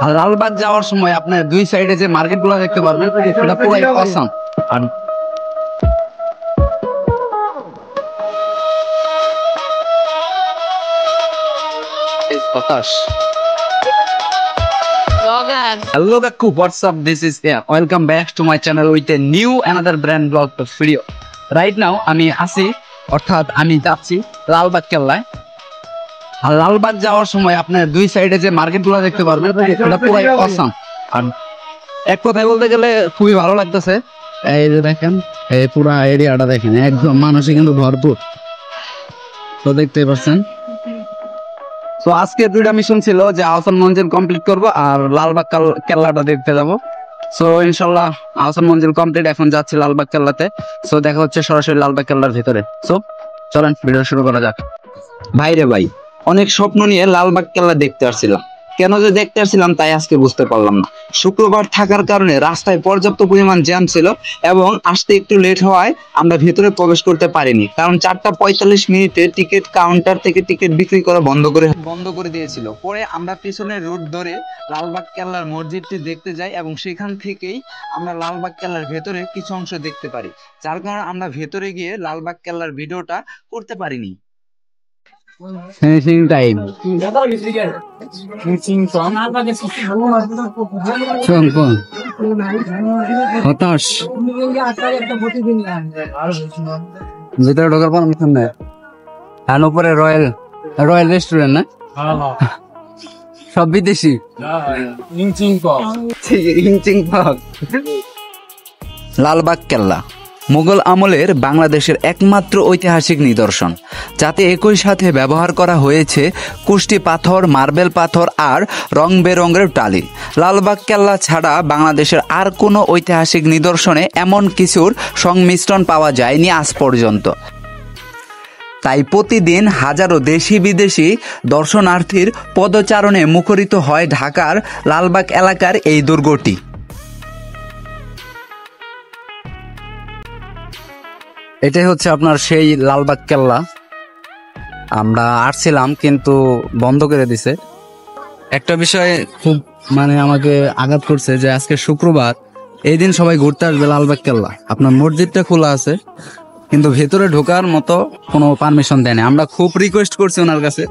আর লালবাগ যাওয়ার সময় আপনার দুই সাইডে যে মার্কেট গুলো দেখতে পারবেন সেটা পুরাই awesome. R hello Kakku, what's up? This is welcome back to my channel with a new another brand vlog video. Right now আমি আছি অর্থাৎ আমি যাচ্ছি লালবাগ কেল্লায়। আর লালবাগ যাওয়ার সময় আপনার দুই সাইডে যে মার্কেট গুলো দেখতে পারবেন সেটা পুরাই অসাম। আর এক কথায় বলতে গেলে খুবই ভালো লাগতেছে। এই যে দেখেন এই পুরা এরিয়াটা দেখেন, একদম মানুষই কিন্তু ভরপুর, তো দেখতেই পাচ্ছেন। তো আজকের দুইটা মিশন ছিল যে আহসান মঞ্জিল কমপ্লিট করব আর লালবাগ কেল্লাটা দেখতে যাব। সো ইনশাল্লাহ আহসান মঞ্জিল কমপ্লিট, এখন যাচ্ছি লালবাগ কেল্লাতে। সো দেখা হচ্ছে সরাসরি লালবাগ কেল্লার ভিতরে। সো চলেন ভিডিও শুরু করা যাক। ভাই রে ভাই, অনেক স্বপ্ন নিয়ে লালবাগ কেল্লা দেখতে আসছিলাম, কেন যে দেখতে আসছিলাম তাই আজকে বুঝতে পারলাম না। শুক্রবার থাকার কারণে রাস্তায় পর্যাপ্ত পরিমাণ জ্যাম ছিল এবং আসতে একটু লেট হওয়ায় আমরা ভেতরে প্রবেশ করতে পারিনি, কারণ 4:45 টিকিট কাউন্টার থেকে টিকিট বিক্রি করা বন্ধ করে দিয়েছিল। পরে আমরা পিছনের রুট ধরে লালবাগ কেল্লার মসজিদটি দেখতে যাই এবং সেখান থেকেই আমরা লালবাগ কেল্লার ভেতরে কিছু অংশ দেখতে পারি, যার কারণে আমরা ভেতরে গিয়ে লালবাগ কেল্লার ভিডিওটা করতে পারিনি। ফিনিশিং টাইম হতাশ ভিতরে ঢোকার পর সামনে আর উপরে রয়্যাল রেস্টুরেন্ট না, সব বিদেশি। লালবাগ কেল্লা মুঘল আমলের বাংলাদেশের একমাত্র ঐতিহাসিক নিদর্শন, যাতে একই সাথে ব্যবহার করা হয়েছে কুষ্টি পাথর, মার্বেল পাথর আর রং বেরঙের টালি। লালবাগ কেল্লা ছাড়া বাংলাদেশের আর কোনো ঐতিহাসিক নিদর্শনে এমন কিছুর সংমিশ্রণ পাওয়া যায়নি আজ পর্যন্ত। তাই প্রতিদিন হাজারো দেশি বিদেশি দর্শনার্থীর পদচারণে মুখরিত হয় ঢাকার লালবাগ এলাকার এই দুর্গটি। এটাই হচ্ছে আপনার সেই লালবাগ কেল্লা। আমরা আসছিলাম কিন্তু বন্ধ করে দিছে। একটা বিষয় খুব আমাকে আঘাত করছে যে আজকে শুক্রবার, এই দিন সবাই ঘুরতে আসবে লালবাগ কেল্লা। আপনার মসজিদটা খোলা আছে কিন্তু ভেতরে ঢোকার মতো কোনো পারমিশন দেয় না। আমরা খুব রিকোয়েস্ট করছি ওনার কাছে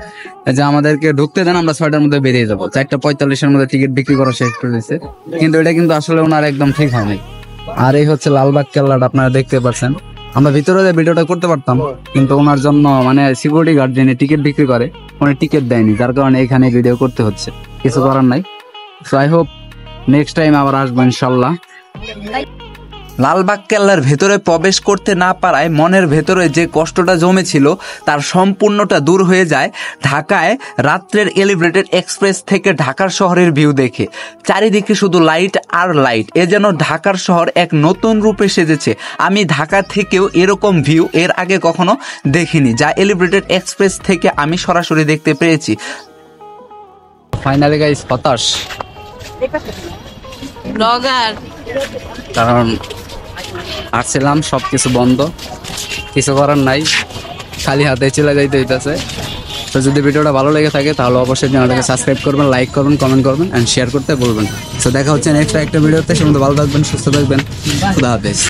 যে আমাদেরকে ঢুকতে দেন, আমরা 6টার মধ্যে বেরিয়ে যাবো। 4:45-এর মধ্যে টিকিট বিক্রি করা শেষ করে দিয়েছে, কিন্তু এটা কিন্তু আসলে ওনার একদম ঠিক হয়নি। আর এই হচ্ছে লালবাগ কেল্লাটা, আপনারা দেখতে পাচ্ছেন। আমরা ভিতরে ভিডিওটা করতে পারতাম কিন্তু ওনার জন্য সিকিউরিটি গার্ড যিনি টিকিট বিক্রি করে উনি টিকিট দেয়নি, যার কারণে এখানে ভিডিও করতে হচ্ছে, কিছু করার নাই। So I hope next time আবার আসবো ইনশাল্লাহ। লালবাগ কেল্লার ভেতরে প্রবেশ করতে না পারায় মনের ভেতরে যে কষ্টটা জমেছিল তার সম্পূর্ণটা দূর হয়ে যায় ঢাকায় রাত্রের এলিভেটেড এক্সপ্রেস থেকে ঢাকার শহরের ভিউ দেখে। চারিদিকে শুধু লাইট আর লাইট, এ যেন ঢাকার শহর এক নতুন রূপে সেজেছে। আমি ঢাকা থেকেও এরকম ভিউ এর আগে কখনো দেখিনি, যা এলিভেটেড এক্সপ্রেস থেকে আমি সরাসরি দেখতে পেয়েছি। ফাইনালি গাইস হতাশ, কারণ আসছিলাম সবকিছু বন্ধ, কিছু করার নাই, খালি হাতে চলে যাইতে হইতেছে। তো যদি ভিডিওটা ভালো লেগে থাকে তাহলে অবশ্যই চ্যানেলটাকে সাবস্ক্রাইব করবেন, লাইক করবেন, কমেন্ট করবেন এন্ড শেয়ার করতে বলবেন। তো দেখা হচ্ছে নেক্সট একটা ভিডিওতে। সে ভালো থাকবেন, সুস্থ থাকবেন, খুদা হাফেজ।